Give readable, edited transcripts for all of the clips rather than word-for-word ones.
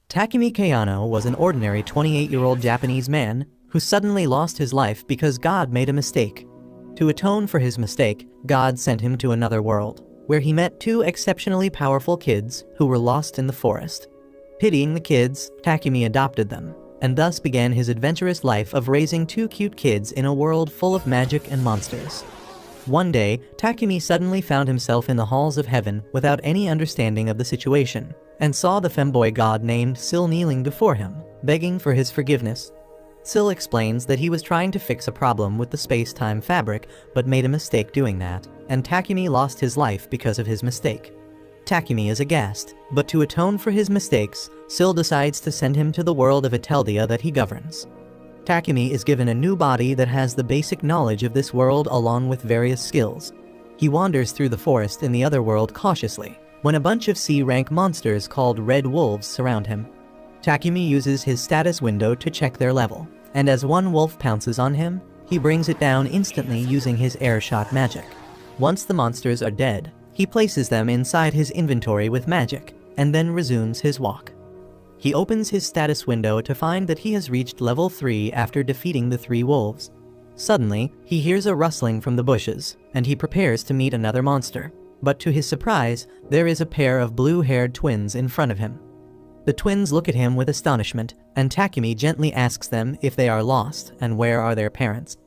Takumi Kayano was an ordinary 28-year-old Japanese man who suddenly lost his life because God made a mistake. To atone for his mistake, God sent him to another world, where he met two exceptionally powerful kids who were lost in the forest. Pitying the kids, Takumi adopted them, and thus began his adventurous life of raising two cute kids in a world full of magic and monsters. One day, Takumi suddenly found himself in the halls of heaven without any understanding of the situation, and saw the femboy god named Sil kneeling before him, begging for his forgiveness. Sil explains that he was trying to fix a problem with the space-time fabric, but made a mistake doing that, and Takumi lost his life because of his mistake. Takumi is aghast, but to atone for his mistakes, Sil decides to send him to the world of Ateldia that he governs. Takumi is given a new body that has the basic knowledge of this world along with various skills. He wanders through the forest in the other world cautiously, when a bunch of C-rank monsters called Red Wolves surround him. Takumi uses his status window to check their level, and as one wolf pounces on him, he brings it down instantly using his air shot magic. Once the monsters are dead, he places them inside his inventory with magic, and then resumes his walk. He opens his status window to find that he has reached level 3 after defeating the 3 wolves. Suddenly, he hears a rustling from the bushes, and he prepares to meet another monster. But to his surprise, there is a pair of blue-haired twins in front of him. The twins look at him with astonishment, and Takumi gently asks them if they are lost and where are their parents.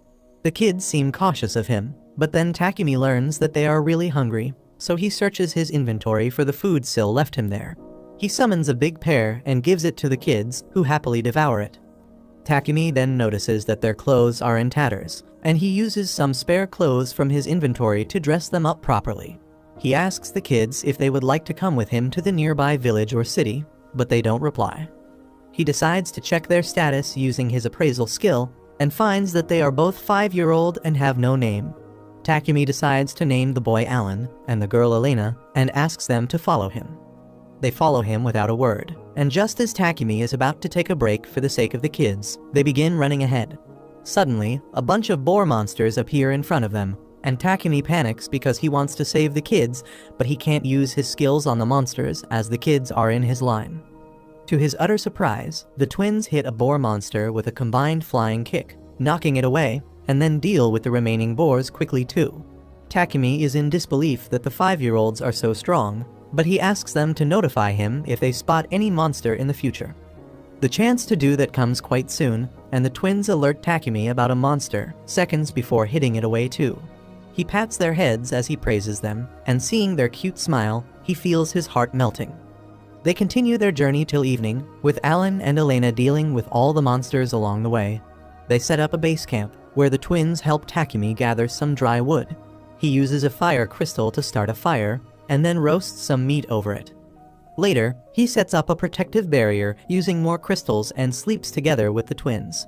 The kids seem cautious of him, but then Takumi learns that they are really hungry, so he searches his inventory for the food Sil left him there. He summons a big pear and gives it to the kids, who happily devour it. Takumi then notices that their clothes are in tatters, and he uses some spare clothes from his inventory to dress them up properly. He asks the kids if they would like to come with him to the nearby village or city, but they don't reply. He decides to check their status using his appraisal skill, and finds that they are both 5-year-old and have no name. Takumi decides to name the boy Alan and the girl Elena, and asks them to follow him. They follow him without a word, and just as Takumi is about to take a break for the sake of the kids, they begin running ahead. Suddenly, a bunch of boar monsters appear in front of them, and Takumi panics because he wants to save the kids, but he can't use his skills on the monsters as the kids are in his line. To his utter surprise, the twins hit a boar monster with a combined flying kick, knocking it away, and then deal with the remaining boars quickly too. Takumi is in disbelief that the 5-year-olds are so strong, but he asks them to notify him if they spot any monster in the future. The chance to do that comes quite soon, and the twins alert Takumi about a monster seconds before hitting it away too. He pats their heads as he praises them, and seeing their cute smile, he feels his heart melting. They continue their journey till evening, with Alan and Elena dealing with all the monsters along the way. They set up a base camp, where the twins help Takumi gather some dry wood. He uses a fire crystal to start a fire, and then roasts some meat over it. Later, he sets up a protective barrier using more crystals and sleeps together with the twins.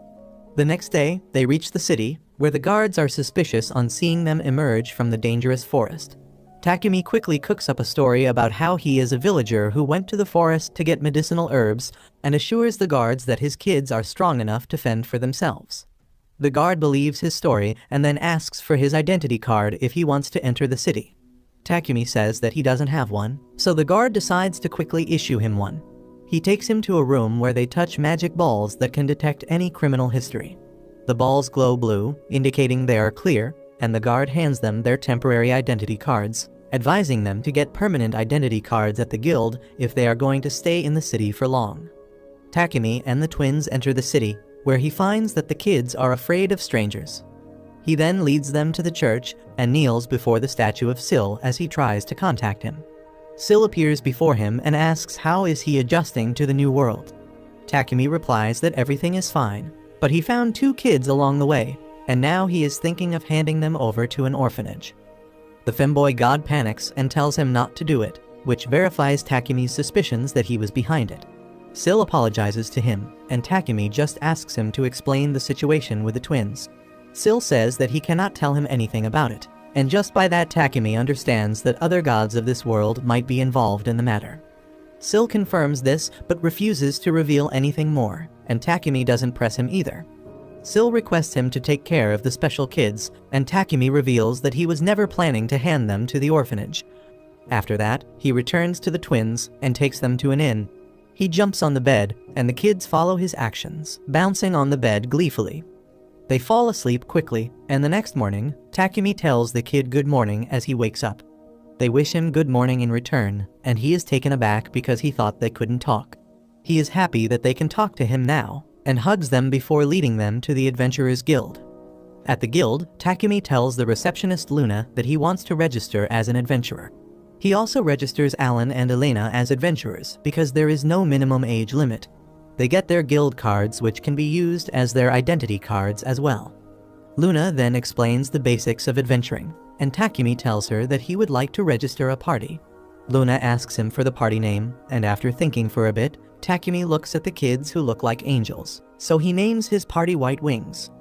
The next day, they reach the city, where the guards are suspicious on seeing them emerge from the dangerous forest. Takumi quickly cooks up a story about how he is a villager who went to the forest to get medicinal herbs, and assures the guards that his kids are strong enough to fend for themselves. The guard believes his story and then asks for his identity card if he wants to enter the city. Takumi says that he doesn't have one, so the guard decides to quickly issue him one. He takes him to a room where they touch magic balls that can detect any criminal history. The balls glow blue, indicating they are clear, and the guard hands them their temporary identity cards, advising them to get permanent identity cards at the guild if they are going to stay in the city for long. Takumi and the twins enter the city, where he finds that the kids are afraid of strangers. He then leads them to the church and kneels before the statue of Sil as he tries to contact him. Sil appears before him and asks how is he adjusting to the new world. Takumi replies that everything is fine, but he found 2 kids along the way, and now he is thinking of handing them over to an orphanage. The femboy god panics and tells him not to do it, which verifies Takumi's suspicions that he was behind it. Sil apologizes to him, and Takumi just asks him to explain the situation with the twins. Sil says that he cannot tell him anything about it, and just by that Takumi understands that other gods of this world might be involved in the matter. Sil confirms this but refuses to reveal anything more, and Takumi doesn't press him either. Sil requests him to take care of the special kids, and Takumi reveals that he was never planning to hand them to the orphanage. After that, he returns to the twins and takes them to an inn. He jumps on the bed, and the kids follow his actions, bouncing on the bed gleefully. They fall asleep quickly, and the next morning, Takumi tells the kid good morning as he wakes up. They wish him good morning in return, and he is taken aback because he thought they couldn't talk. He is happy that they can talk to him now, and hugs them before leading them to the Adventurers Guild. At the guild, Takumi tells the receptionist Luna that he wants to register as an adventurer. He also registers Alan and Elena as adventurers because there is no minimum age limit. They get their guild cards, which can be used as their identity cards as well. Luna then explains the basics of adventuring, and Takumi tells her that he would like to register a party. Luna asks him for the party name, and after thinking for a bit, Takumi looks at the kids who look like angels, so he names his party White Wings.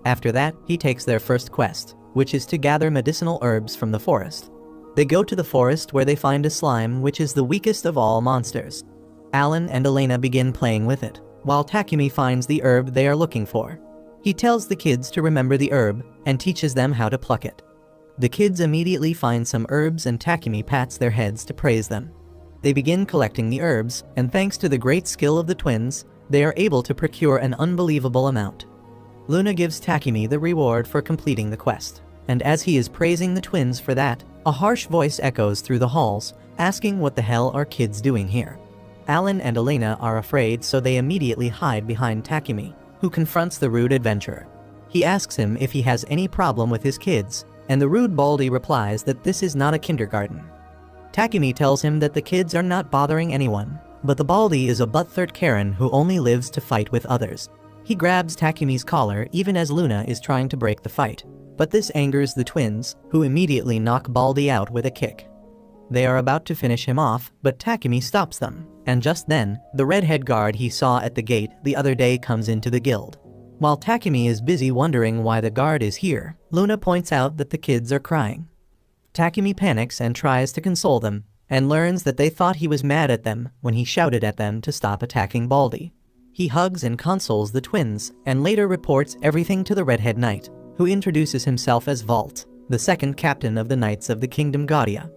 After that, he takes their first quest, which is to gather medicinal herbs from the forest. They go to the forest where they find a slime, which is the weakest of all monsters. Alan and Elena begin playing with it, while Takumi finds the herb they are looking for. He tells the kids to remember the herb and teaches them how to pluck it. The kids immediately find some herbs and Takumi pats their heads to praise them. They begin collecting the herbs, and thanks to the great skill of the twins, they are able to procure an unbelievable amount. Luna gives Takumi the reward for completing the quest, and as he is praising the twins for that, a harsh voice echoes through the halls, asking what the hell are kids doing here. Alan and Elena are afraid, so they immediately hide behind Takumi, who confronts the rude adventurer. He asks him if he has any problem with his kids, and the rude Baldy replies that this is not a kindergarten. Takumi tells him that the kids are not bothering anyone, but the Baldy is a butthurt Karen who only lives to fight with others. He grabs Takumi's collar even as Luna is trying to break the fight, but this angers the twins, who immediately knock Baldy out with a kick. They are about to finish him off, but Takumi stops them, and just then, the redhead guard he saw at the gate the other day comes into the guild. While Takumi is busy wondering why the guard is here, Luna points out that the kids are crying. Takumi panics and tries to console them, and learns that they thought he was mad at them when he shouted at them to stop attacking Baldy. He hugs and consoles the twins, and later reports everything to the redhead knight, who introduces himself as Vault, the second captain of the Knights of the Kingdom Gaudia.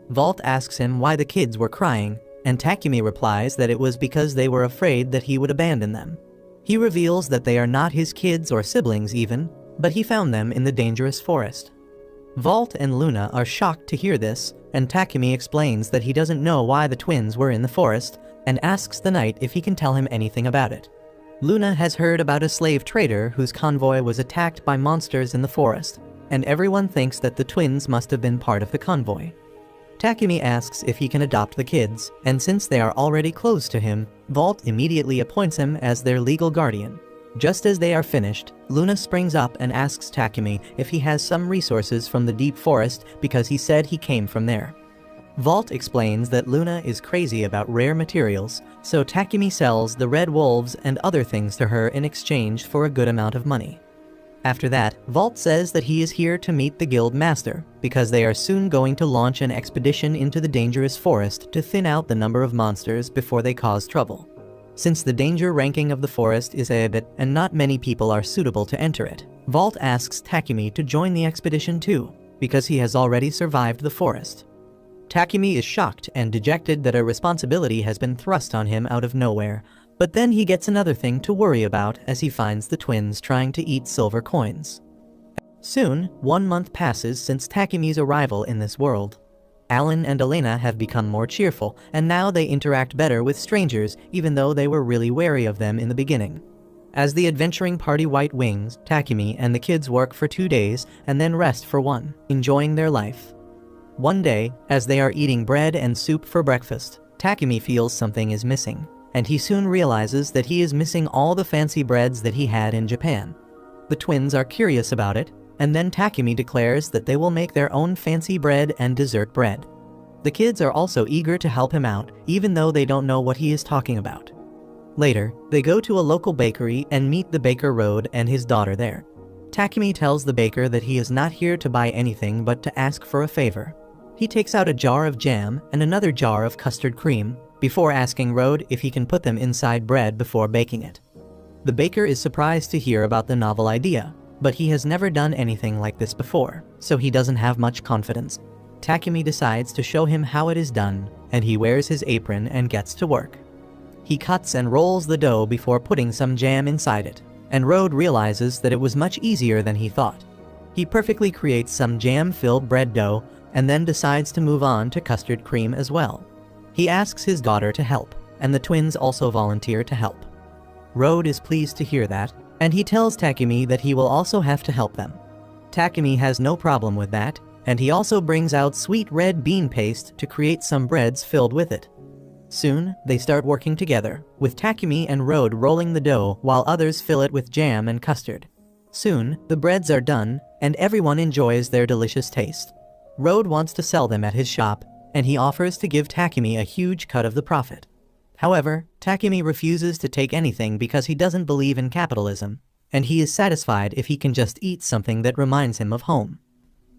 Vault asks him why the kids were crying, and Takumi replies that it was because they were afraid that he would abandon them. He reveals that they are not his kids or siblings even, but he found them in the dangerous forest. Vault and Luna are shocked to hear this, and Takumi explains that he doesn't know why the twins were in the forest, and asks the knight if he can tell him anything about it. Luna has heard about a slave trader whose convoy was attacked by monsters in the forest, and everyone thinks that the twins must have been part of the convoy. Takumi asks if he can adopt the kids, and since they are already close to him, Vault immediately appoints him as their legal guardian. Just as they are finished, Luna springs up and asks Takumi if he has some resources from the deep forest because he said he came from there. Vault explains that Luna is crazy about rare materials, so Takumi sells the red wolves and other things to her in exchange for a good amount of money. After that, Vault says that he is here to meet the guild master, because they are soon going to launch an expedition into the dangerous forest to thin out the number of monsters before they cause trouble. Since the danger ranking of the forest is a bit and not many people are suitable to enter it, Vault asks Takumi to join the expedition too, because he has already survived the forest. Takumi is shocked and dejected that a responsibility has been thrust on him out of nowhere, but then he gets another thing to worry about as he finds the twins trying to eat silver coins. Soon, 1 month passes since Takumi's arrival in this world. Alan and Elena have become more cheerful, and now they interact better with strangers even though they were really wary of them in the beginning. As the adventuring party White Wings, Takumi and the kids work for 2 days and then rest for 1, enjoying their life. One day, as they are eating bread and soup for breakfast, Takumi feels something is missing, and he soon realizes that he is missing all the fancy breads that he had in Japan. The twins are curious about it, and then Takumi declares that they will make their own fancy bread and dessert bread. The kids are also eager to help him out, even though they don't know what he is talking about. Later, they go to a local bakery and meet the baker Road and his daughter there. Takumi tells the baker that he is not here to buy anything but to ask for a favor. He takes out a jar of jam and another jar of custard cream, before asking Road if he can put them inside bread before baking it. The baker is surprised to hear about the novel idea, but he has never done anything like this before, so he doesn't have much confidence. Takumi decides to show him how it is done, and he wears his apron and gets to work. He cuts and rolls the dough before putting some jam inside it, and Rode realizes that it was much easier than he thought. He perfectly creates some jam-filled bread dough and then decides to move on to custard cream as well. He asks his daughter to help, and the twins also volunteer to help. Rode is pleased to hear that, and he tells Takumi that he will also have to help them. Takumi has no problem with that, and he also brings out sweet red bean paste to create some breads filled with it. Soon, they start working together, with Takumi and Rode rolling the dough while others fill it with jam and custard. Soon, the breads are done, and everyone enjoys their delicious taste. Rode wants to sell them at his shop, and he offers to give Takumi a huge cut of the profit. However, Takumi refuses to take anything because he doesn't believe in capitalism, and he is satisfied if he can just eat something that reminds him of home.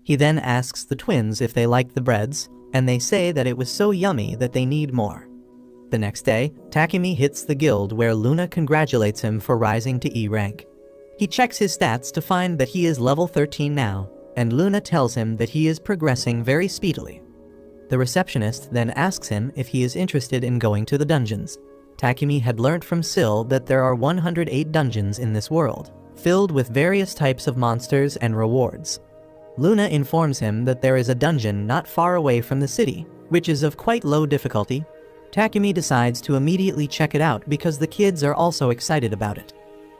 He then asks the twins if they liked the breads, and they say that it was so yummy that they need more. The next day, Takumi hits the guild where Luna congratulates him for rising to E rank. He checks his stats to find that he is level 13 now, and Luna tells him that he is progressing very speedily. The receptionist then asks him if he is interested in going to the dungeons. Takumi had learnt from Syl that there are 108 dungeons in this world, filled with various types of monsters and rewards. Luna informs him that there is a dungeon not far away from the city, which is of quite low difficulty. Takumi decides to immediately check it out because the kids are also excited about it.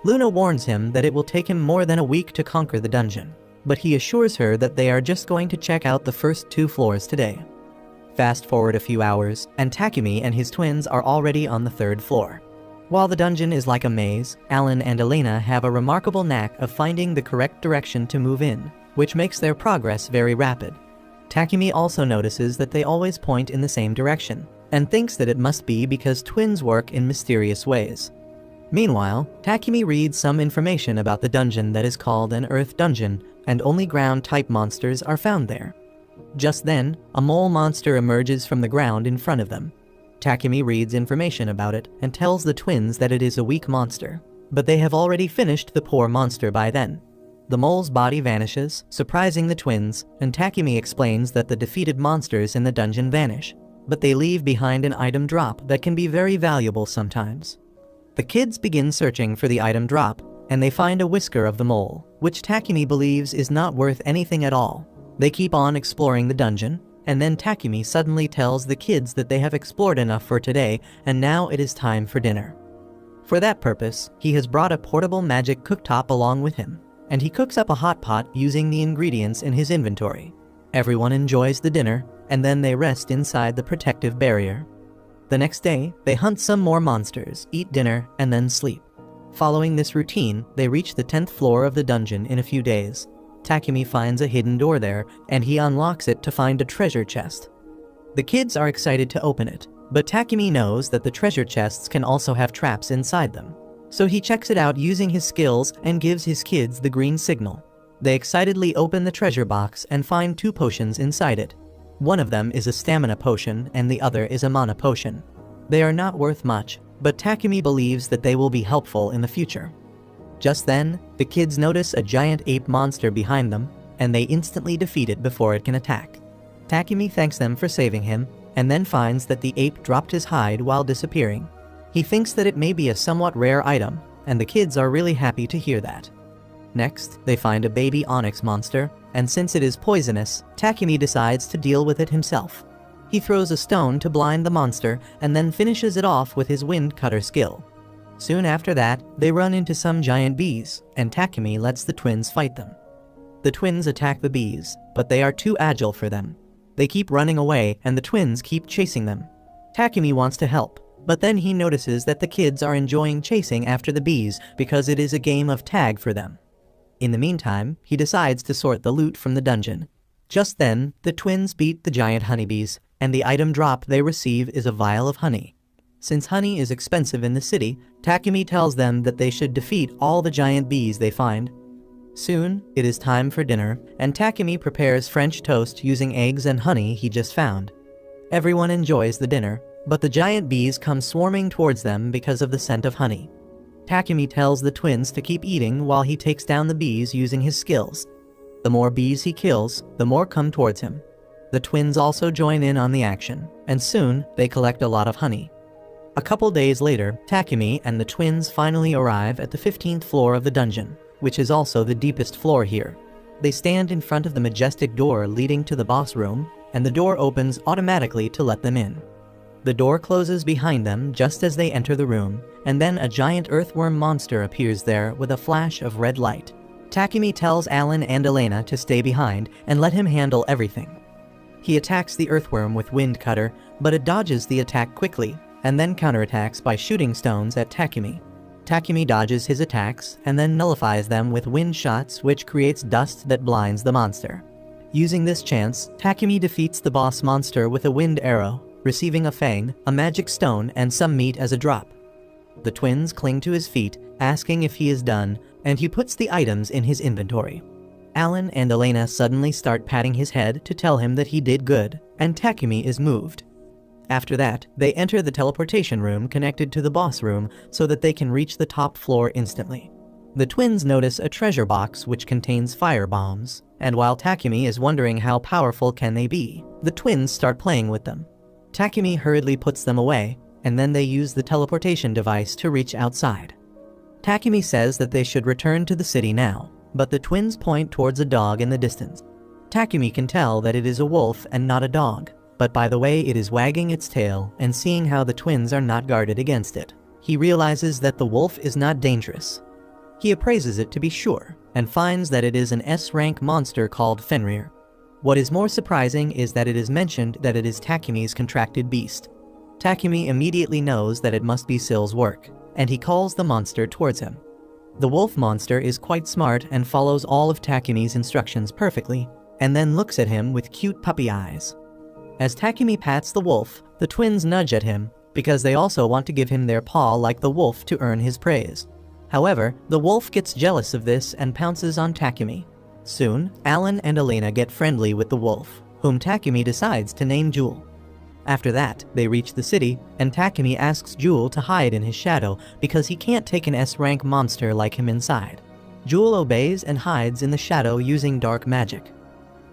Luna warns him that it will take him more than a week to conquer the dungeon, but he assures her that they are just going to check out the first 2 floors today. Fast forward a few hours, and Takumi and his twins are already on the 3rd floor. While the dungeon is like a maze, Alan and Elena have a remarkable knack of finding the correct direction to move in, which makes their progress very rapid. Takumi also notices that they always point in the same direction, and thinks that it must be because twins work in mysterious ways. Meanwhile, Takumi reads some information about the dungeon that is called an Earth Dungeon, and only ground-type monsters are found there. Just then, a mole monster emerges from the ground in front of them. Takumi reads information about it and tells the twins that it is a weak monster, but they have already finished the poor monster by then. The mole's body vanishes, surprising the twins, and Takumi explains that the defeated monsters in the dungeon vanish, but they leave behind an item drop that can be very valuable sometimes. The kids begin searching for the item drop, and they find a whisker of the mole, which Takumi believes is not worth anything at all. They keep on exploring the dungeon, and then Takumi suddenly tells the kids that they have explored enough for today, and now it is time for dinner. For that purpose, he has brought a portable magic cooktop along with him, and he cooks up a hot pot using the ingredients in his inventory. Everyone enjoys the dinner, and then they rest inside the protective barrier. The next day, they hunt some more monsters, eat dinner, and then sleep. Following this routine, they reach the 10th floor of the dungeon in a few days. Takumi finds a hidden door there, and he unlocks it to find a treasure chest. The kids are excited to open it, but Takumi knows that the treasure chests can also have traps inside them. So he checks it out using his skills and gives his kids the green signal. They excitedly open the treasure box and find 2 potions inside it. One of them is a stamina potion and the other is a mana potion. They are not worth much, but Takumi believes that they will be helpful in the future. Just then, the kids notice a giant ape monster behind them, and they instantly defeat it before it can attack. Takumi thanks them for saving him, and then finds that the ape dropped his hide while disappearing. He thinks that it may be a somewhat rare item, and the kids are really happy to hear that. Next, they find a baby onyx monster, and since it is poisonous, Takumi decides to deal with it himself. He throws a stone to blind the monster, and then finishes it off with his wind cutter skill. Soon after that, they run into some giant bees, and Takumi lets the twins fight them. The twins attack the bees, but they are too agile for them. They keep running away, and the twins keep chasing them. Takumi wants to help, but then he notices that the kids are enjoying chasing after the bees because it is a game of tag for them. In the meantime, he decides to sort the loot from the dungeon. Just then, the twins beat the giant honeybees, and the item drop they receive is a vial of honey. Since honey is expensive in the city, Takumi tells them that they should defeat all the giant bees they find. Soon, it is time for dinner, and Takumi prepares French toast using eggs and honey he just found. Everyone enjoys the dinner, but the giant bees come swarming towards them because of the scent of honey. Takumi tells the twins to keep eating while he takes down the bees using his skills. The more bees he kills, the more come towards him. The twins also join in on the action, and soon they collect a lot of honey. A couple days later, Takumi and the twins finally arrive at the 15th floor of the dungeon, which is also the deepest floor here. They stand in front of the majestic door leading to the boss room, and the door opens automatically to let them in. The door closes behind them just as they enter the room, and then a giant earthworm monster appears there with a flash of red light. Takumi tells Alan and Elena to stay behind and let him handle everything. He attacks the earthworm with Wind Cutter, but it dodges the attack quickly, and then counterattacks by shooting stones at Takumi. Takumi dodges his attacks and then nullifies them with wind shots, which creates dust that blinds the monster. Using this chance, Takumi defeats the boss monster with a wind arrow, receiving a fang, a magic stone, and some meat as a drop. The twins cling to his feet, asking if he is done, and he puts the items in his inventory. Alan and Elena suddenly start patting his head to tell him that he did good, and Takumi is moved. After that, they enter the teleportation room connected to the boss room so that they can reach the top floor instantly. The twins notice a treasure box which contains fire bombs, and while Takumi is wondering how powerful can they be, the twins start playing with them. Takumi hurriedly puts them away, and then they use the teleportation device to reach outside. Takumi says that they should return to the city now, but the twins point towards a dog in the distance. Takumi can tell that it is a wolf and not a dog, but by the way it is wagging its tail and seeing how the twins are not guarded against it, he realizes that the wolf is not dangerous. He appraises it to be sure, and finds that it is an S-rank monster called Fenrir. What is more surprising is that it is mentioned that it is Takumi's contracted beast. Takumi immediately knows that it must be Sill's work, and he calls the monster towards him. The wolf monster is quite smart and follows all of Takumi's instructions perfectly, and then looks at him with cute puppy eyes. As Takumi pats the wolf, the twins nudge at him, because they also want to give him their paw like the wolf to earn his praise. However, the wolf gets jealous of this and pounces on Takumi. Soon, Alan and Elena get friendly with the wolf, whom Takumi decides to name Jewel. After that, they reach the city, and Takumi asks Jewel to hide in his shadow because he can't take an S-rank monster like him inside. Jewel obeys and hides in the shadow using dark magic.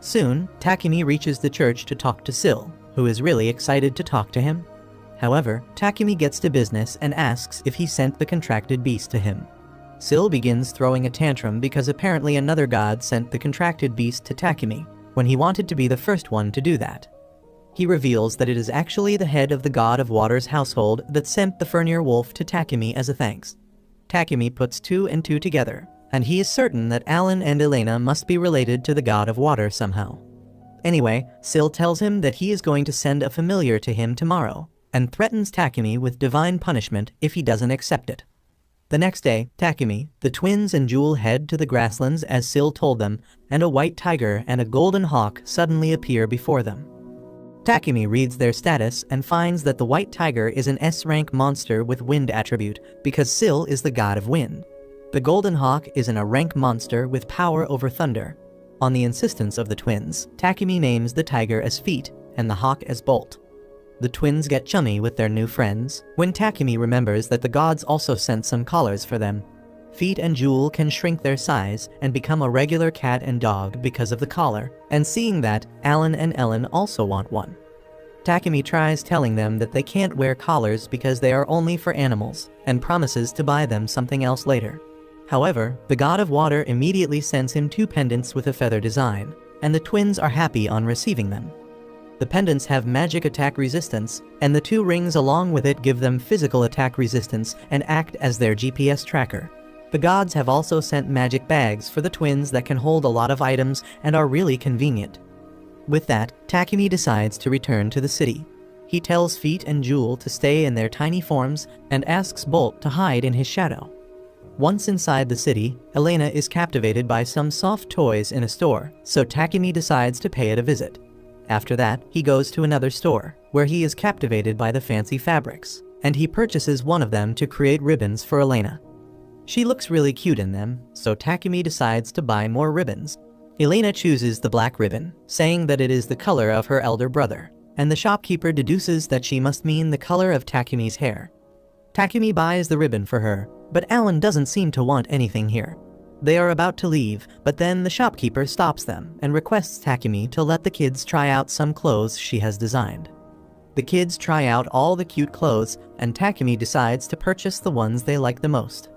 Soon, Takumi reaches the church to talk to Sill, who is really excited to talk to him. However, Takumi gets to business and asks if he sent the contracted beast to him. Sill begins throwing a tantrum because apparently another god sent the contracted beast to Takumi, when he wanted to be the first one to do that. He reveals that it is actually the head of the god of water's household that sent the Fenrir wolf to Takumi as a thanks. Takumi puts 2 and 2 together, and he is certain that Alan and Elena must be related to the god of water somehow. Anyway, Sill tells him that he is going to send a familiar to him tomorrow, and threatens Takumi with divine punishment if he doesn't accept it. The next day, Takumi, the twins and Jewel head to the grasslands as Sill told them, and a white tiger and a golden hawk suddenly appear before them. Takumi reads their status and finds that the white tiger is an S-rank monster with wind attribute because Sill is the god of wind. The golden hawk is a rank monster with power over thunder. On the insistence of the twins, Takumi names the tiger as Feet and the hawk as Bolt. The twins get chummy with their new friends when Takumi remembers that the gods also sent some collars for them. Feet and Jewel can shrink their size and become a regular cat and dog because of the collar, and seeing that, Alan and Ellen also want one. Takumi tries telling them that they can't wear collars because they are only for animals, and promises to buy them something else later. However, the god of water immediately sends him 2 pendants with a feather design, and the twins are happy on receiving them. The pendants have magic attack resistance, and the 2 rings along with it give them physical attack resistance and act as their GPS tracker. The gods have also sent magic bags for the twins that can hold a lot of items and are really convenient. With that, Takumi decides to return to the city. He tells Feet and Jewel to stay in their tiny forms and asks Bolt to hide in his shadow. Once inside the city, Elena is captivated by some soft toys in a store, so Takumi decides to pay it a visit. After that, he goes to another store, where he is captivated by the fancy fabrics, and he purchases one of them to create ribbons for Elena. She looks really cute in them, so Takumi decides to buy more ribbons. Elena chooses the black ribbon, saying that it is the color of her elder brother, and the shopkeeper deduces that she must mean the color of Takumi's hair. Takumi buys the ribbon for her, but Alan doesn't seem to want anything here. They are about to leave, but then the shopkeeper stops them and requests Takumi to let the kids try out some clothes she has designed. The kids try out all the cute clothes, and Takumi decides to purchase the ones they like the most.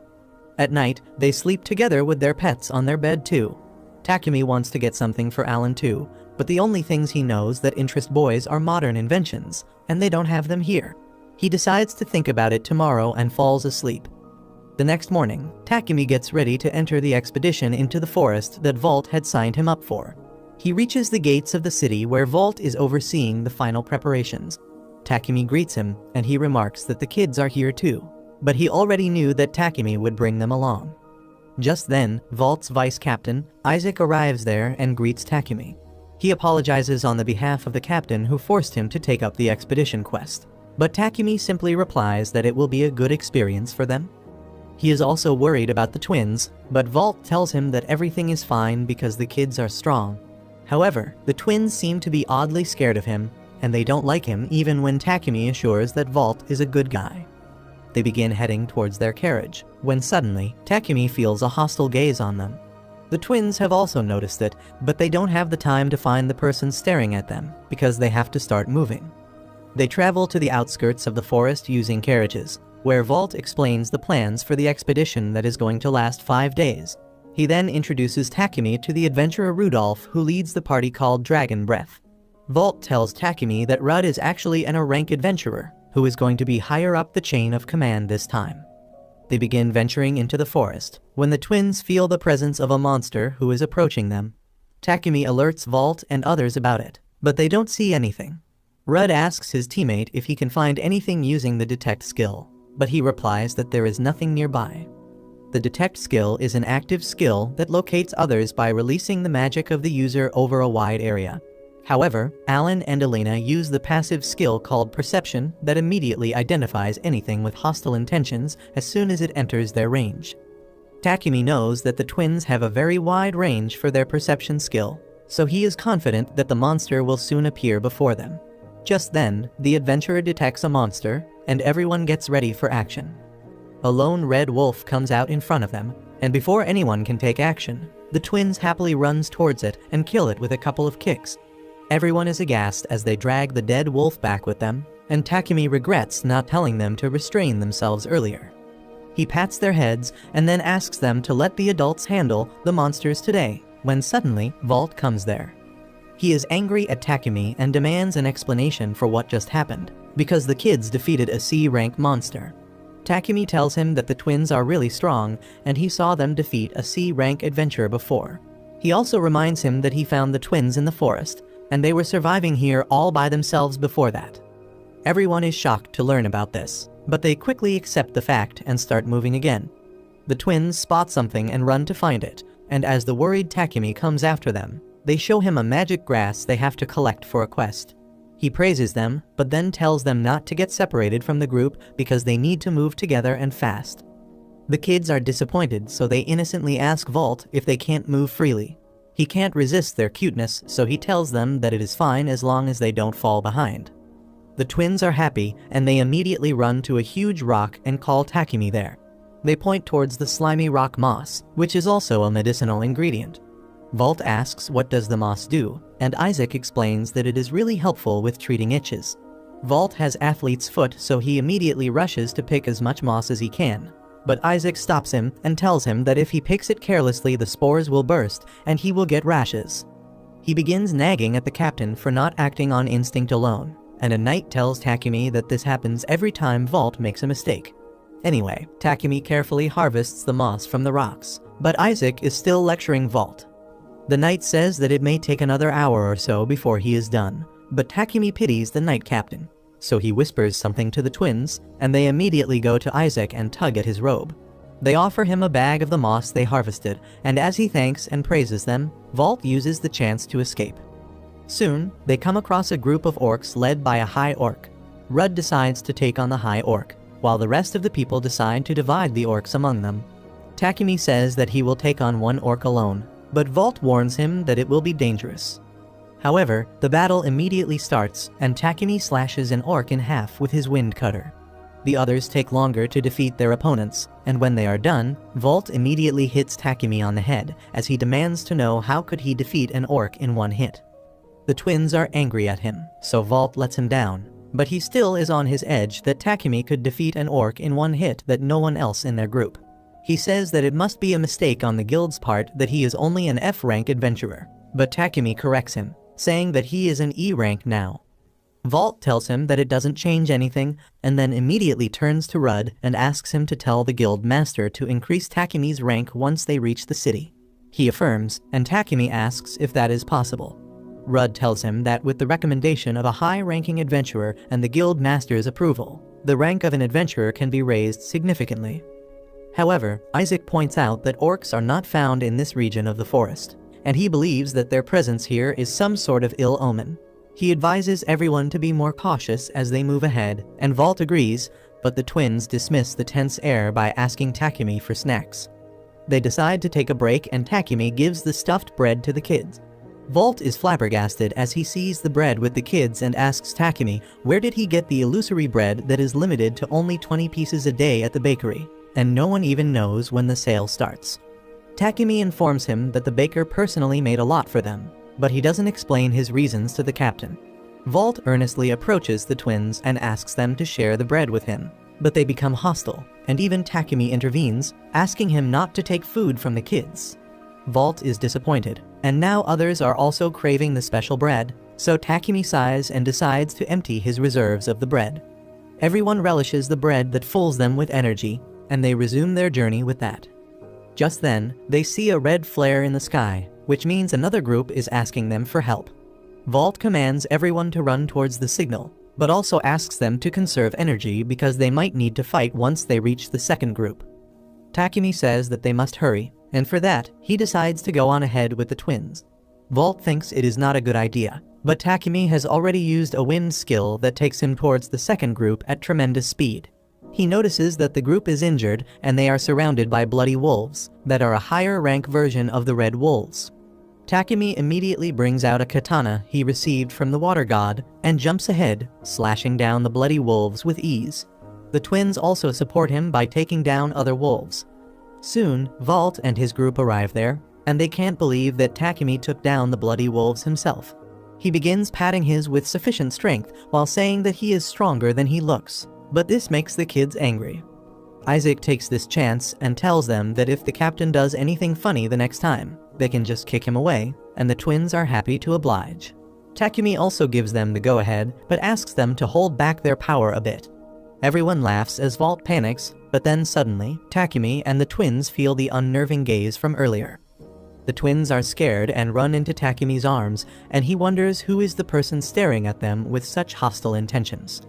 At night, they sleep together with their pets on their bed too. Takumi wants to get something for Alan too, but the only things he knows that interest boys are modern inventions, and they don't have them here. He decides to think about it tomorrow and falls asleep. The next morning, Takumi gets ready to enter the expedition into the forest that Volt had signed him up for. He reaches the gates of the city where Volt is overseeing the final preparations. Takumi greets him, and he remarks that the kids are here too, but he already knew that Takumi would bring them along. Just then, Volt's vice captain, Isaac, arrives there and greets Takumi. He apologizes on the behalf of the captain who forced him to take up the expedition quest, but Takumi simply replies that it will be a good experience for them. He is also worried about the twins, but Volt tells him that everything is fine because the kids are strong. However, the twins seem to be oddly scared of him, and they don't like him even when Takumi assures that Volt is a good guy. They begin heading towards their carriage, when suddenly, Takumi feels a hostile gaze on them. The twins have also noticed it, but they don't have the time to find the person staring at them, because they have to start moving. They travel to the outskirts of the forest using carriages, where Volt explains the plans for the expedition that is going to last 5 days. He then introduces Takumi to the adventurer Rudolph, who leads the party called Dragon Breath. Volt tells Takumi that Rud is actually an A-rank adventurer, who is going to be higher up the chain of command this time. They begin venturing into the forest, when the twins feel the presence of a monster who is approaching them. Takumi alerts Volt and others about it, but they don't see anything. Rud asks his teammate if he can find anything using the detect skill, but he replies that there is nothing nearby. The detect skill is an active skill that locates others by releasing the magic of the user over a wide area. However, Alan and Elena use the passive skill called Perception that immediately identifies anything with hostile intentions as soon as it enters their range. Takumi knows that the twins have a very wide range for their perception skill, so he is confident that the monster will soon appear before them. Just then, the adventurer detects a monster, and everyone gets ready for action. A lone red wolf comes out in front of them, and before anyone can take action, the twins happily runs towards it and kill it with a couple of kicks. Everyone is aghast as they drag the dead wolf back with them, and Takumi regrets not telling them to restrain themselves earlier. He pats their heads and then asks them to let the adults handle the monsters today, when suddenly Volt comes there. He is angry at Takumi and demands an explanation for what just happened, because the kids defeated a C-rank monster. Takumi tells him that the twins are really strong, and he saw them defeat a C-rank adventurer before. He also reminds him that he found the twins in the forest, and they were surviving here all by themselves before that. Everyone is shocked to learn about this, but they quickly accept the fact and start moving again. The twins spot something and run to find it, and as the worried Takumi comes after them, they show him a magic grass they have to collect for a quest. He praises them, but then tells them not to get separated from the group because they need to move together and fast. The kids are disappointed, so they innocently ask Volt if they can't move freely. He can't resist their cuteness, so he tells them that it is fine as long as they don't fall behind. The twins are happy, and they immediately run to a huge rock and call Takumi there. They point towards the slimy rock moss, which is also a medicinal ingredient. Volt asks what does the moss do, and Isaac explains that it is really helpful with treating itches. Volt has athlete's foot, so he immediately rushes to pick as much moss as he can. But Isaac stops him and tells him that if he picks it carelessly, the spores will burst and he will get rashes. He begins nagging at the captain for not acting on instinct alone, and a knight tells Takumi that this happens every time Volt makes a mistake. Anyway, Takumi carefully harvests the moss from the rocks, but Isaac is still lecturing Volt. The knight says that it may take another hour or so before he is done, but Takumi pities the knight captain, so he whispers something to the twins, and they immediately go to Isaac and tug at his robe. They offer him a bag of the moss they harvested, and as he thanks and praises them, Volt uses the chance to escape. Soon, they come across a group of orcs led by a high orc. Rud decides to take on the high orc, while the rest of the people decide to divide the orcs among them. Takumi says that he will take on one orc alone, but Volt warns him that it will be dangerous. However, the battle immediately starts, and Takumi slashes an orc in half with his wind cutter. The others take longer to defeat their opponents, and when they are done, Volt immediately hits Takumi on the head, as he demands to know how could he defeat an orc in one hit. The twins are angry at him, so Volt lets him down. but he still is on his edge that Takumi could defeat an orc in one hit that no one else in their group. He says that it must be a mistake on the guild's part that he is only an F-rank adventurer, but Takumi corrects him, saying that he is an E-rank now. Vault tells him that it doesn't change anything, and then immediately turns to Rudd and asks him to tell the guild master to increase Takumi's rank once they reach the city. He affirms, and Takumi asks if that is possible. Rudd tells him that with the recommendation of a high-ranking adventurer and the guild master's approval, the rank of an adventurer can be raised significantly. However, Isaac points out that orcs are not found in this region of the forest, and he believes that their presence here is some sort of ill omen. He advises everyone to be more cautious as they move ahead, and Vault agrees, but the twins dismiss the tense air by asking Takumi for snacks. They decide to take a break and Takumi gives the stuffed bread to the kids. Vault is flabbergasted as he sees the bread with the kids and asks Takumi where did he get the illusory bread that is limited to only 20 pieces a day at the bakery, and no one even knows when the sale starts. Takumi informs him that the baker personally made a lot for them, but he doesn't explain his reasons to the captain. Vault earnestly approaches the twins and asks them to share the bread with him, but they become hostile, and even Takumi intervenes, asking him not to take food from the kids. Vault is disappointed, and now others are also craving the special bread, so Takumi sighs and decides to empty his reserves of the bread. Everyone relishes the bread that fills them with energy, and they resume their journey with that. Just then, they see a red flare in the sky, which means another group is asking them for help. Vault commands everyone to run towards the signal, but also asks them to conserve energy because they might need to fight once they reach the second group. Takumi says that they must hurry, and for that, he decides to go on ahead with the twins. Vault thinks it is not a good idea, but Takumi has already used a wind skill that takes him towards the second group at tremendous speed. He notices that the group is injured and they are surrounded by bloody wolves that are a higher rank version of the red wolves. Takumi immediately brings out a katana he received from the water god and jumps ahead, slashing down the bloody wolves with ease. The twins also support him by taking down other wolves. Soon, Vault and his group arrive there, and they can't believe that Takumi took down the bloody wolves himself. He begins patting his with sufficient strength while saying that he is stronger than he looks, but this makes the kids angry. Isaac takes this chance and tells them that if the captain does anything funny the next time, they can just kick him away, and the twins are happy to oblige. Takumi also gives them the go-ahead, but asks them to hold back their power a bit. Everyone laughs as Vault panics, but then suddenly, Takumi and the twins feel the unnerving gaze from earlier. The twins are scared and run into Takumi's arms, and he wonders who is the person staring at them with such hostile intentions.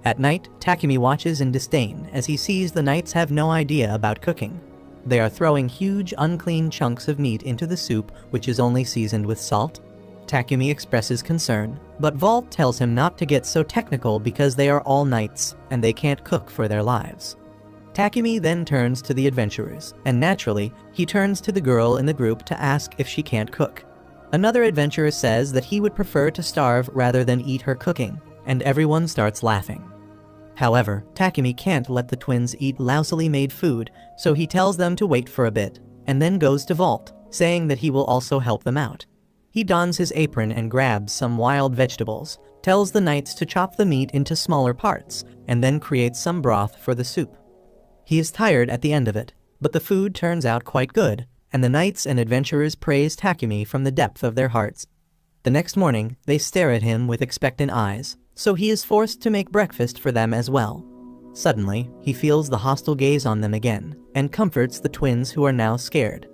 At night, Takumi watches in disdain as he sees the knights have no idea about cooking. They are throwing huge, unclean chunks of meat into the soup, which is only seasoned with salt. Takumi expresses concern, but Vault tells him not to get so technical because they are all knights, and they can't cook for their lives. Takumi then turns to the adventurers, and naturally, he turns to the girl in the group to ask if she can't cook. Another adventurer says that he would prefer to starve rather than eat her cooking, and everyone starts laughing. However, Takumi can't let the twins eat lousily made food, so he tells them to wait for a bit, and then goes to Vault, saying that he will also help them out. He dons his apron and grabs some wild vegetables, tells the knights to chop the meat into smaller parts, and then creates some broth for the soup. He is tired at the end of it, but the food turns out quite good, and the knights and adventurers praise Takumi from the depth of their hearts. The next morning, they stare at him with expectant eyes, so he is forced to make breakfast for them as well. Suddenly, he feels the hostile gaze on them again, and comforts the twins who are now scared.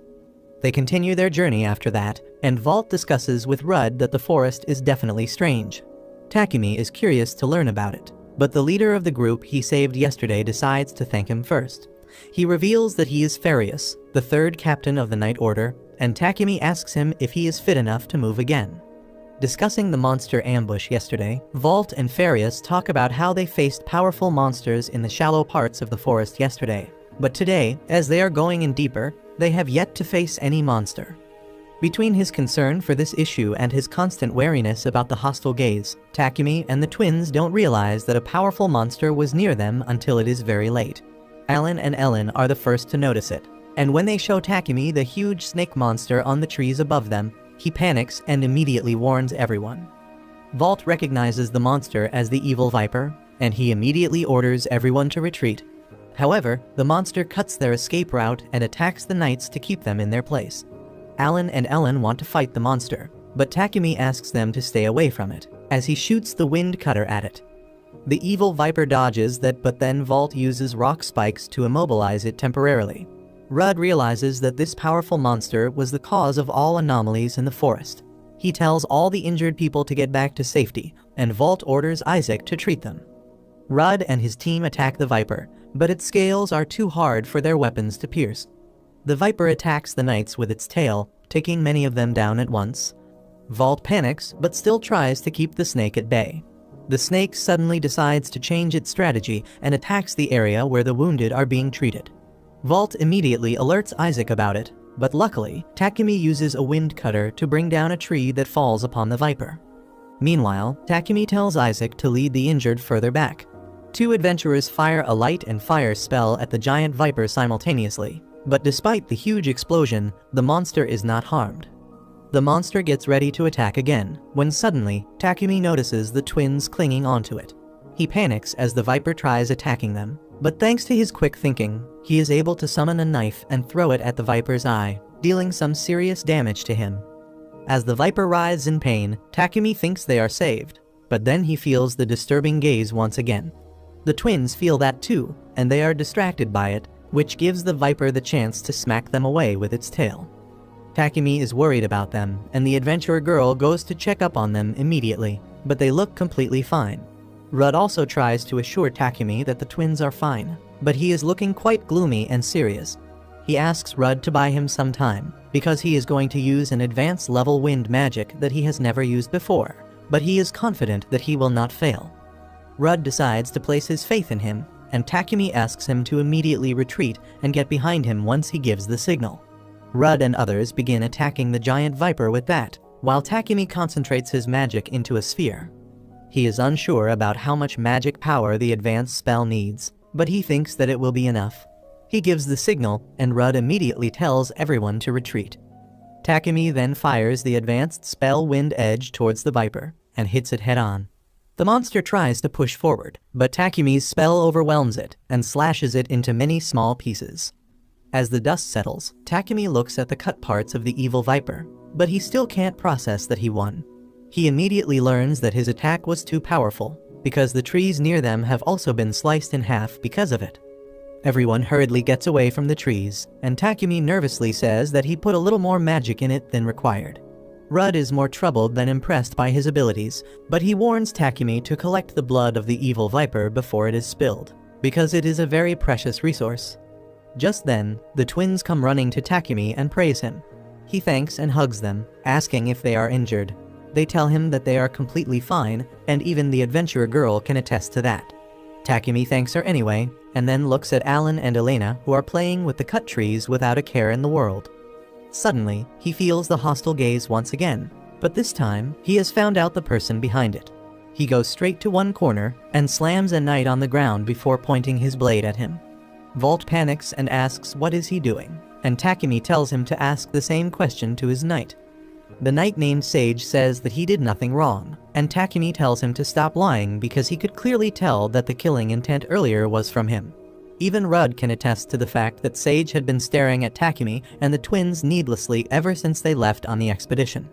They continue their journey after that, and Vault discusses with Rudd that the forest is definitely strange. Takumi is curious to learn about it, but the leader of the group he saved yesterday decides to thank him first. He reveals that he is Farius, the third captain of the Knight Order, and Takumi asks him if he is fit enough to move again. Discussing the monster ambush yesterday, Vault and Farius talk about how they faced powerful monsters in the shallow parts of the forest yesterday, but today, as they are going in deeper, they have yet to face any monster. Between his concern for this issue and his constant wariness about the hostile gaze, Takumi and the twins don't realize that a powerful monster was near them until it is very late. Alan and Ellen are the first to notice it, and when they show Takumi the huge snake monster on the trees above them, he panics and immediately warns everyone. Vault recognizes the monster as the evil viper, and he immediately orders everyone to retreat. However, the monster cuts their escape route and attacks the knights to keep them in their place. Alan and Ellen want to fight the monster, but Takumi asks them to stay away from it, as he shoots the wind cutter at it. The evil viper dodges that, but then Vault uses rock spikes to immobilize it temporarily. Rudd realizes that this powerful monster was the cause of all anomalies in the forest. He tells all the injured people to get back to safety, and Vault orders Isaac to treat them. Rudd and his team attack the viper, but its scales are too hard for their weapons to pierce. The viper attacks the knights with its tail, taking many of them down at once. Vault panics, but still tries to keep the snake at bay. The snake suddenly decides to change its strategy and attacks the area where the wounded are being treated. Vault immediately alerts Isaac about it, but luckily, Takumi uses a wind cutter to bring down a tree that falls upon the viper. Meanwhile, Takumi tells Isaac to lead the injured further back. Two adventurers fire a light and fire spell at the giant viper simultaneously, but despite the huge explosion, the monster is not harmed. The monster gets ready to attack again, when suddenly, Takumi notices the twins clinging onto it. He panics as the viper tries attacking them, but thanks to his quick thinking, he is able to summon a knife and throw it at the viper's eye, dealing some serious damage to him. As the viper writhes in pain, Takumi thinks they are saved, but then he feels the disturbing gaze once again. The twins feel that too, and they are distracted by it, which gives the viper the chance to smack them away with its tail. Takumi is worried about them, and the adventurer girl goes to check up on them immediately, but they look completely fine. Rudd also tries to assure Takumi that the twins are fine, but he is looking quite gloomy and serious. He asks Rudd to buy him some time, because he is going to use an advanced level wind magic that he has never used before, but he is confident that he will not fail. Rudd decides to place his faith in him, and Takumi asks him to immediately retreat and get behind him once he gives the signal. Rudd and others begin attacking the giant viper with that, while Takumi concentrates his magic into a sphere. He is unsure about how much magic power the advanced spell needs, but he thinks that it will be enough. He gives the signal, and Rudd immediately tells everyone to retreat. Takumi then fires the advanced spell wind edge towards the viper, and hits it head-on. The monster tries to push forward, but Takumi's spell overwhelms it and slashes it into many small pieces. As the dust settles, Takumi looks at the cut parts of the evil viper, but he still can't process that he won. He immediately learns that his attack was too powerful, because the trees near them have also been sliced in half because of it. Everyone hurriedly gets away from the trees, and Takumi nervously says that he put a little more magic in it than required. Rudd is more troubled than impressed by his abilities, but he warns Takumi to collect the blood of the evil viper before it is spilled, because it is a very precious resource. Just then, the twins come running to Takumi and praise him. He thanks and hugs them, asking if they are injured. They tell him that they are completely fine, and even the adventurer girl can attest to that. Takumi thanks her anyway, and then looks at Alan and Elena, who are playing with the cut trees without a care in the world. Suddenly, he feels the hostile gaze once again, but this time, he has found out the person behind it. He goes straight to one corner and slams a knight on the ground before pointing his blade at him. Vault panics and asks what is he doing, and Takumi tells him to ask the same question to his knight. The knight named Sage says that he did nothing wrong, and Takumi tells him to stop lying because he could clearly tell that the killing intent earlier was from him. Even Rudd can attest to the fact that Sage had been staring at Takumi and the twins needlessly ever since they left on the expedition.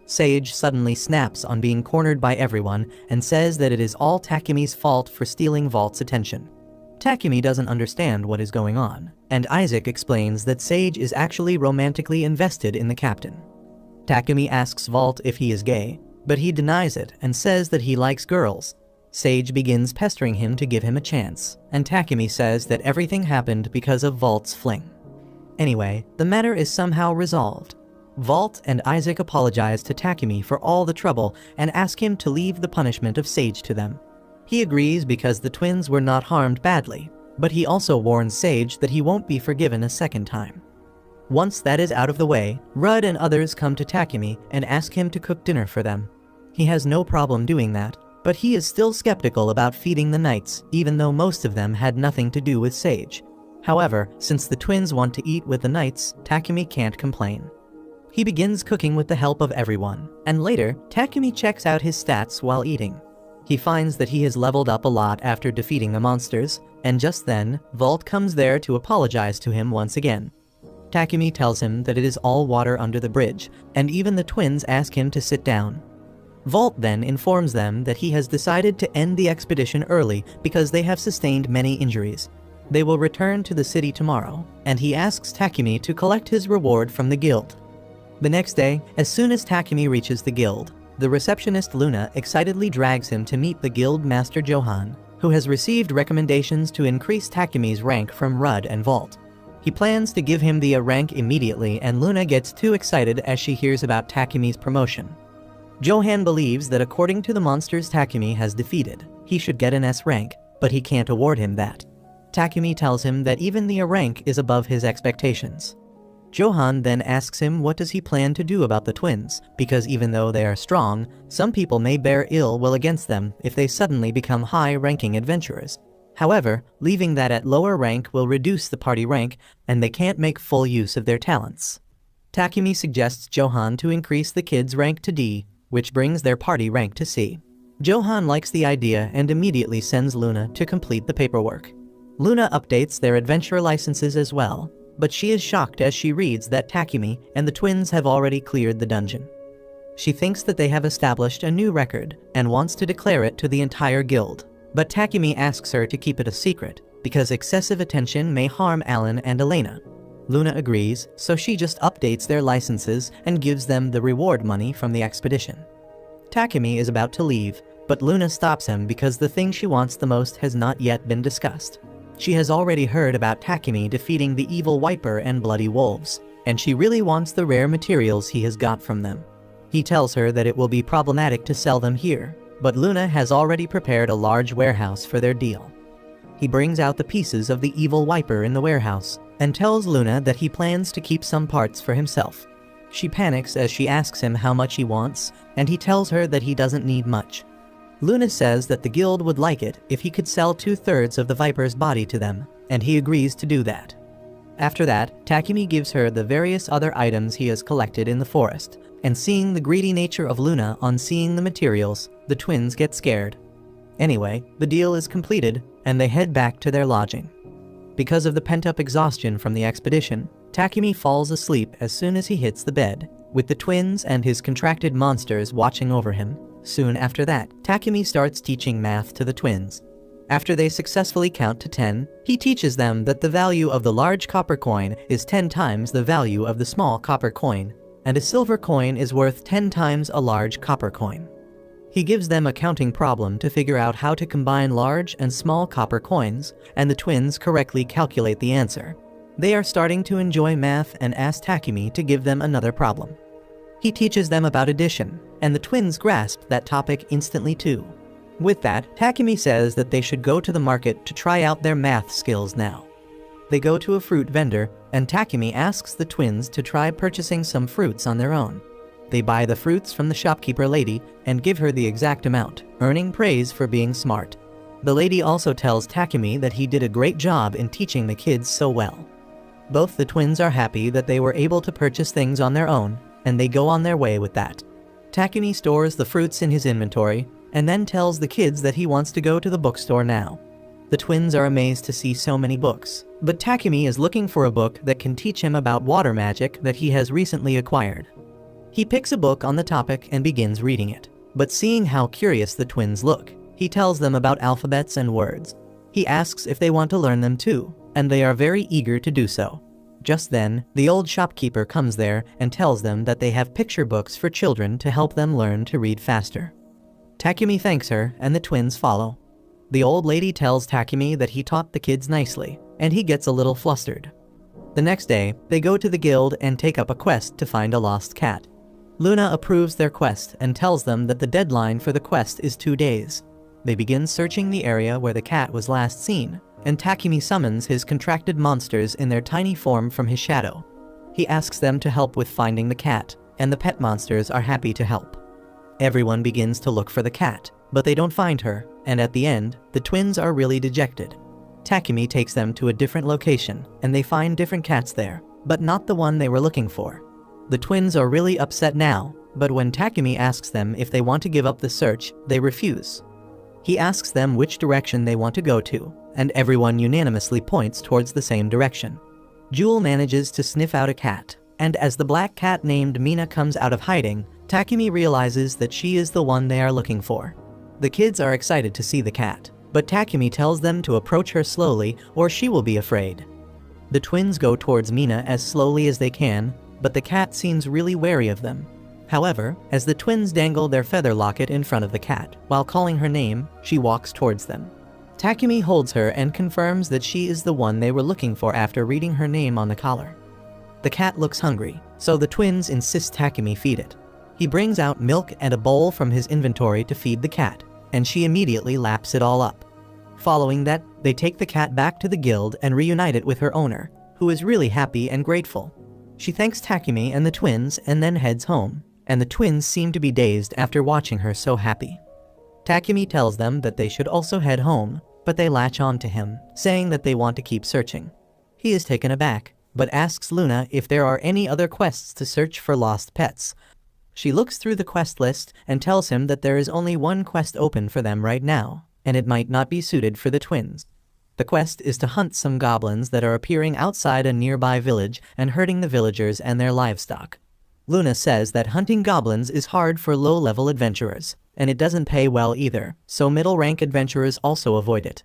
Sage suddenly snaps on being cornered by everyone and says that it is all Takumi's fault for stealing Vault's attention. Takumi doesn't understand what is going on, and Isaac explains that Sage is actually romantically invested in the captain. Takumi asks Vault if he is gay, but he denies it and says that he likes girls. Sage begins pestering him to give him a chance, and Takumi says that everything happened because of Vault's fling. Anyway, the matter is somehow resolved. Vault and Isaac apologize to Takumi for all the trouble and ask him to leave the punishment of Sage to them. He agrees because the twins were not harmed badly, but he also warns Sage that he won't be forgiven a second time. Once that is out of the way, Rudd and others come to Takumi and ask him to cook dinner for them. He has no problem doing that, but he is still skeptical about feeding the knights, even though most of them had nothing to do with Sage. However, since the twins want to eat with the knights, Takumi can't complain. He begins cooking with the help of everyone, and later, Takumi checks out his stats while eating. He finds that he has leveled up a lot after defeating the monsters, and just then, Vault comes there to apologize to him once again. Takumi tells him that it is all water under the bridge, and even the twins ask him to sit down. Vault then informs them that he has decided to end the expedition early because they have sustained many injuries. They will return to the city tomorrow, and he asks Takumi to collect his reward from the guild. The next day, as soon as Takumi reaches the guild, the receptionist Luna excitedly drags him to meet the guild master Johan, who has received recommendations to increase Takumi's rank from Rudd and Vault. He plans to give him the A rank immediately, and Luna gets too excited as she hears about Takumi's promotion. Johan believes that according to the monsters Takumi has defeated, he should get an S rank, but he can't award him that. Takumi tells him that even the A rank is above his expectations. Johan then asks him what does he plan to do about the twins, because even though they are strong, some people may bear ill will against them if they suddenly become high-ranking adventurers. However, leaving that at lower rank will reduce the party rank, and they can't make full use of their talents. Takumi suggests Johan to increase the kids' rank to D, which brings their party rank to C. Johan likes the idea and immediately sends Luna to complete the paperwork. Luna updates their adventure licenses as well, but she is shocked as she reads that Takumi and the twins have already cleared the dungeon. She thinks that they have established a new record and wants to declare it to the entire guild, but Takumi asks her to keep it a secret because excessive attention may harm Alan and Elena. Luna agrees, so she just updates their licenses and gives them the reward money from the expedition. Takumi is about to leave, but Luna stops him because the thing she wants the most has not yet been discussed. She has already heard about Takumi defeating the evil Viper and bloody wolves, and she really wants the rare materials he has got from them. He tells her that it will be problematic to sell them here, but Luna has already prepared a large warehouse for their deal. He brings out the pieces of the evil Viper in the warehouse, and tells Luna that he plans to keep some parts for himself. She panics as she asks him how much he wants, and he tells her that he doesn't need much. Luna says that the guild would like it if he could sell 2/3 of the Viper's body to them, and he agrees to do that. After that, Takumi gives her the various other items he has collected in the forest, and seeing the greedy nature of Luna on seeing the materials, the twins get scared. Anyway, the deal is completed, and they head back to their lodging. Because of the pent-up exhaustion from the expedition, Takumi falls asleep as soon as he hits the bed, with the twins and his contracted monsters watching over him. Soon after that, Takumi starts teaching math to the twins. After they successfully count to 10, he teaches them that the value of the large copper coin is 10 times the value of the small copper coin, and a silver coin is worth 10 times a large copper coin. He gives them a counting problem to figure out how to combine large and small copper coins, and the twins correctly calculate the answer. They are starting to enjoy math and ask Takumi to give them another problem. He teaches them about addition, and the twins grasp that topic instantly too. With that, Takumi says that they should go to the market to try out their math skills now. They go to a fruit vendor, and Takumi asks the twins to try purchasing some fruits on their own. They buy the fruits from the shopkeeper lady and give her the exact amount, earning praise for being smart. The lady also tells Takumi that he did a great job in teaching the kids so well. Both the twins are happy that they were able to purchase things on their own, and they go on their way with that. Takumi stores the fruits in his inventory, and then tells the kids that he wants to go to the bookstore now. The twins are amazed to see so many books, but Takumi is looking for a book that can teach him about water magic that he has recently acquired. He picks a book on the topic and begins reading it, but seeing how curious the twins look, he tells them about alphabets and words. He asks if they want to learn them too, and they are very eager to do so. Just then, the old shopkeeper comes there and tells them that they have picture books for children to help them learn to read faster. Takumi thanks her, and the twins follow. The old lady tells Takumi that he taught the kids nicely, and he gets a little flustered. The next day, they go to the guild and take up a quest to find a lost cat. Luna approves their quest and tells them that the deadline for the quest is 2 days. They begin searching the area where the cat was last seen, and Takumi summons his contracted monsters in their tiny form from his shadow. He asks them to help with finding the cat, and the pet monsters are happy to help. Everyone begins to look for the cat, but they don't find her, and at the end, the twins are really dejected. Takumi takes them to a different location, and they find different cats there, but not the one they were looking for. The twins are really upset now, but when Takumi asks them if they want to give up the search, they refuse. He asks them which direction they want to go to, and everyone unanimously points towards the same direction. Jewel manages to sniff out a cat, and as the black cat named Mina comes out of hiding, Takumi realizes that she is the one they are looking for. The kids are excited to see the cat, but Takumi tells them to approach her slowly or she will be afraid. The twins go towards Mina as slowly as they can, but the cat seems really wary of them. However, as the twins dangle their feather locket in front of the cat, while calling her name, she walks towards them. Takumi holds her and confirms that she is the one they were looking for after reading her name on the collar. The cat looks hungry, so the twins insist Takumi feed it. He brings out milk and a bowl from his inventory to feed the cat, and she immediately laps it all up. Following that, they take the cat back to the guild and reunite it with her owner, who is really happy and grateful. She thanks Takumi and the twins and then heads home, and the twins seem to be dazed after watching her so happy. Takumi tells them that they should also head home, but they latch on to him, saying that they want to keep searching. He is taken aback, but asks Luna if there are any other quests to search for lost pets. She looks through the quest list and tells him that there is only one quest open for them right now, and it might not be suited for the twins. The quest is to hunt some goblins that are appearing outside a nearby village and hurting the villagers and their livestock. Luna says that hunting goblins is hard for low-level adventurers, and it doesn't pay well either, so middle-rank adventurers also avoid it.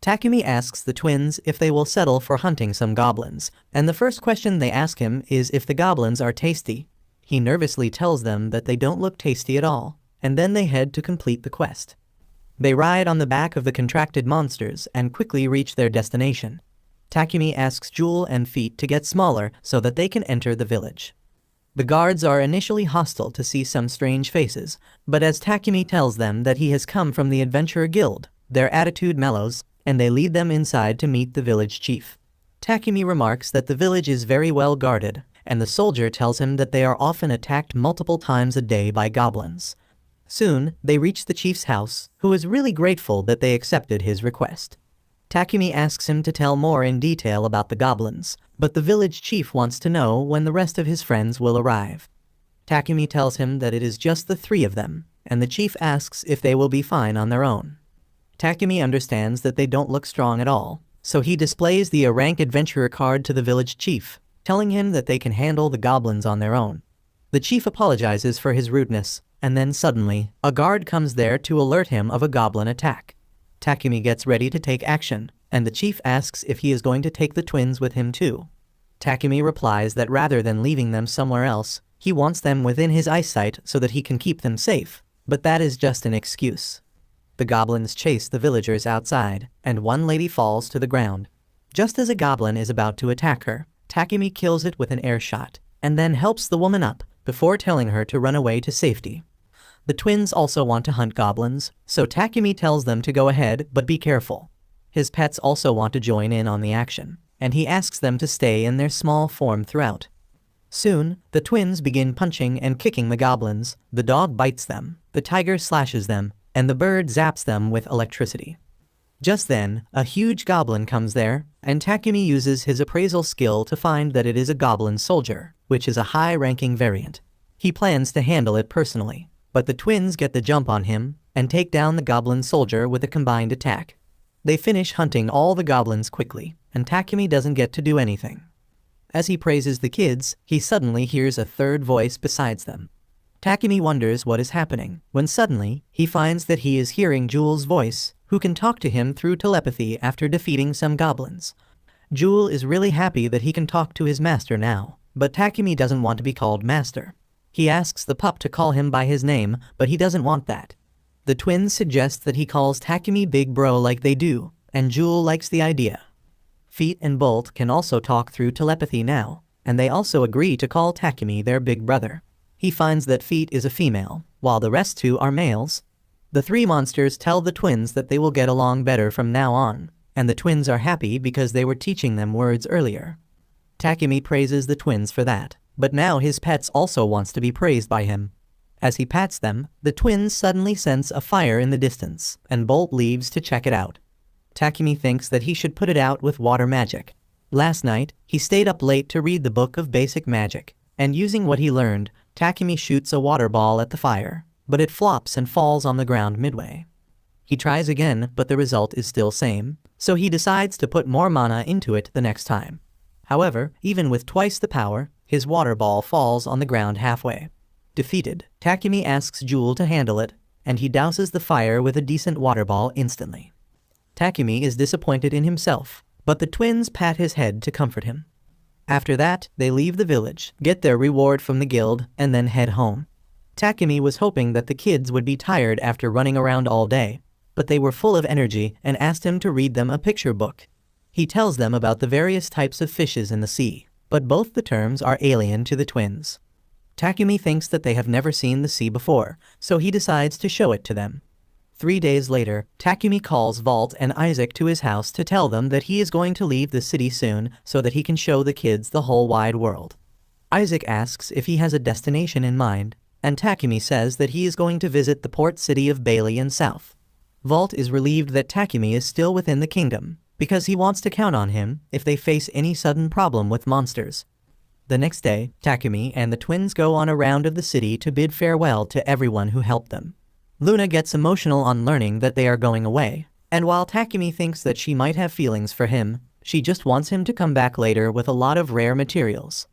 Takumi asks the twins if they will settle for hunting some goblins, and the first question they ask him is if the goblins are tasty. He nervously tells them that they don't look tasty at all, and then they head to complete the quest. They ride on the back of the contracted monsters and quickly reach their destination. Takumi asks Jewel and Feet to get smaller so that they can enter the village. The guards are initially hostile to see some strange faces, but as Takumi tells them that he has come from the Adventurer Guild, their attitude mellows, and they lead them inside to meet the village chief. Takumi remarks that the village is very well guarded, and the soldier tells him that they are often attacked multiple times a day by goblins. Soon, they reach the chief's house, who is really grateful that they accepted his request. Takumi asks him to tell more in detail about the goblins, but the village chief wants to know when the rest of his friends will arrive. Takumi tells him that it is just the three of them, and the chief asks if they will be fine on their own. Takumi understands that they don't look strong at all, so he displays the A-rank adventurer card to the village chief, telling him that they can handle the goblins on their own. The chief apologizes for his rudeness, and then suddenly, a guard comes there to alert him of a goblin attack. Takumi gets ready to take action, and the chief asks if he is going to take the twins with him too. Takumi replies that rather than leaving them somewhere else, he wants them within his eyesight so that he can keep them safe, but that is just an excuse. The goblins chase the villagers outside, and one lady falls to the ground. Just as a goblin is about to attack her, Takumi kills it with an air shot, and then helps the woman up, before telling her to run away to safety. The twins also want to hunt goblins, so Takumi tells them to go ahead but be careful. His pets also want to join in on the action, and he asks them to stay in their small form throughout. Soon, the twins begin punching and kicking the goblins, the dog bites them, the tiger slashes them, and the bird zaps them with electricity. Just then, a huge goblin comes there, and Takumi uses his appraisal skill to find that it is a goblin soldier, which is a high-ranking variant. He plans to handle it personally, but the twins get the jump on him and take down the goblin soldier with a combined attack. They finish hunting all the goblins quickly, and Takumi doesn't get to do anything. As he praises the kids, he suddenly hears a third voice besides them. Takumi wonders what is happening, when suddenly, he finds that he is hearing Jewel's voice, who can talk to him through telepathy after defeating some goblins. Jewel is really happy that he can talk to his master now, but Takumi doesn't want to be called master. He asks the pup to call him by his name, but he doesn't want that. The twins suggest that he calls Takumi Big Bro like they do, and Jewel likes the idea. Feet and Bolt can also talk through telepathy now, and they also agree to call Takumi their big brother. He finds that Feet is a female, while the rest two are males. The three monsters tell the twins that they will get along better from now on, and the twins are happy because they were teaching them words earlier. Takumi praises the twins for that, but now his pets also wants to be praised by him. As he pats them, the twins suddenly sense a fire in the distance, and Bolt leaves to check it out. Takumi thinks that he should put it out with water magic. Last night, he stayed up late to read the book of basic magic, and using what he learned, Takumi shoots a water ball at the fire, but it flops and falls on the ground midway. He tries again, but the result is still same, so he decides to put more mana into it the next time. However, even with twice the power, his water ball falls on the ground halfway. Defeated, Takumi asks Jewel to handle it, and he douses the fire with a decent water ball instantly. Takumi is disappointed in himself, but the twins pat his head to comfort him. After that, they leave the village, get their reward from the guild, and then head home. Takumi was hoping that the kids would be tired after running around all day, but they were full of energy and asked him to read them a picture book. He tells them about the various types of fishes in the sea, but both the terms are alien to the twins. Takumi thinks that they have never seen the sea before, so he decides to show it to them. 3 days later, Takumi calls Vault and Isaac to his house to tell them that he is going to leave the city soon so that he can show the kids the whole wide world. Isaac asks if he has a destination in mind, and Takumi says that he is going to visit the port city of Bailey in South. Vault is relieved that Takumi is still within the kingdom, because he wants to count on him if they face any sudden problem with monsters. The next day, Takumi and the twins go on a round of the city to bid farewell to everyone who helped them. Luna gets emotional on learning that they are going away, and while Takumi thinks that she might have feelings for him, she just wants him to come back later with a lot of rare materials.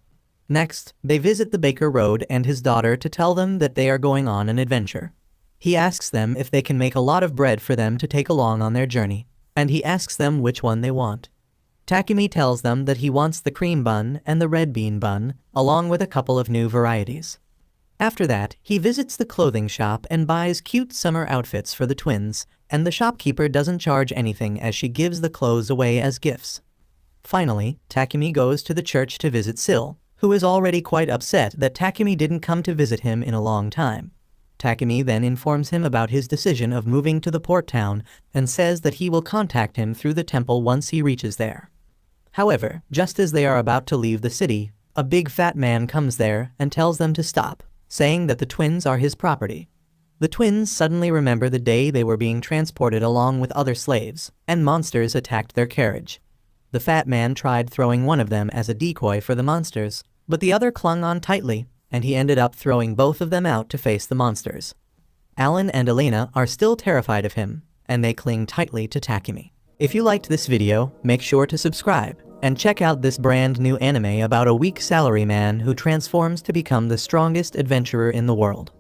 Next, they visit the Baker Road and his daughter to tell them that they are going on an adventure. He asks them if they can make a lot of bread for them to take along on their journey, and he asks them which one they want. Takumi tells them that he wants the cream bun and the red bean bun, along with a couple of new varieties. After that, he visits the clothing shop and buys cute summer outfits for the twins, and the shopkeeper doesn't charge anything as she gives the clothes away as gifts. Finally, Takumi goes to the church to visit Sil, who is already quite upset that Takumi didn't come to visit him in a long time. Takumi then informs him about his decision of moving to the port town and says that he will contact him through the temple once he reaches there. However, just as they are about to leave the city, a big fat man comes there and tells them to stop, saying that the twins are his property. The twins suddenly remember the day they were being transported along with other slaves, and monsters attacked their carriage. The fat man tried throwing one of them as a decoy for the monsters, but the other clung on tightly, and he ended up throwing both of them out to face the monsters. Alan and Elena are still terrified of him, and they cling tightly to Takumi. If you liked this video, make sure to subscribe, and check out this brand new anime about a weak salaryman who transforms to become the strongest adventurer in the world.